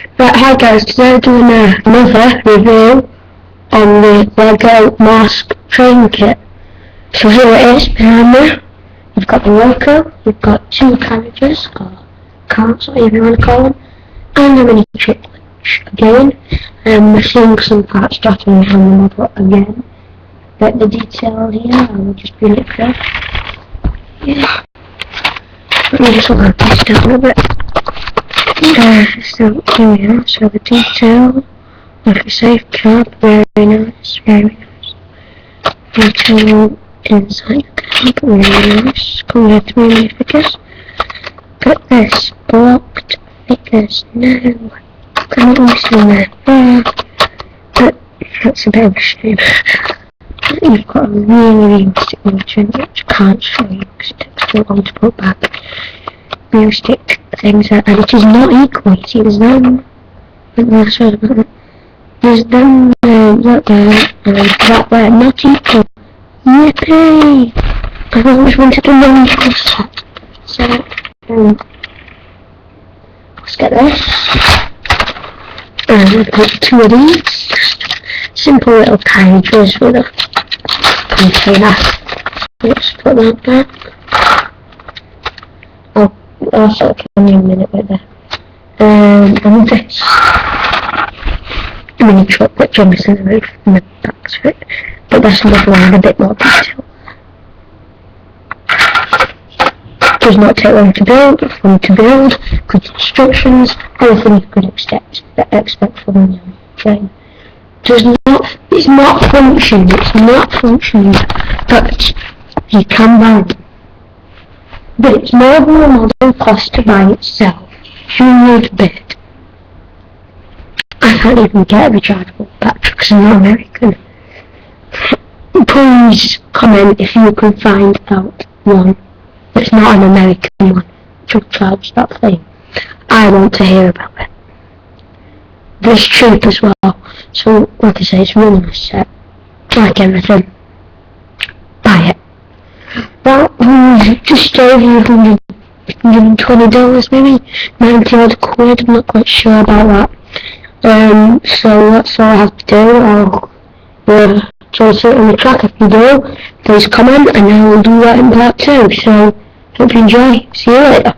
Right, hi guys, today we're doing another review on the Lego MAERSK train kit. So here it is, behind me. You've got the loco, you've got two carriages, or carts, whatever you want to call them, and a mini triplet again. We're seeing some parts dropping behind the model again. But the detail here, I will just bring it there. Yeah. Let me just look at this down a bit. So here we are, so the detail, like a safe cab, very nice, very nice. Detail inside the cab, very nice, compared to many figures. But this, blocked figures, no, can't really see there, but that's a bit of a shame. You've got a really realistic motion, which I can't show you because it takes too long to put back. Realistic things and it is not equal. You see, there's them, there's them that there, and that there, not equal. Yippee! I've always wanted a non-equal set. So, let's get this. And we've got two of these. Simple little carriages with a container. Let's put that back. I'll sort of give you a minute with that. And this mini truck which obviously the roof and the back's of it, but that's another one, a bit more detail. Does not take long to build, fun to build, good instructions, everything you could expect from a train. It's not functioning, but you can buy them. But it's more than a model cost to buy itself. You need a bit. I can't even get a rechargeable battery because I'm not American. Please comment if you can find out one that's not an American one to charge that thing. I want to hear about it. But it's cheap as well. So, like I say, it's really nice set. Like everything. Buy it. That was just over $120 maybe, 90 odd quid, I'm not quite sure about that. So that's all I have to do. I'll try to sit on the track. If you do, please comment and I will do that in part 2. So hope you enjoy. See you later.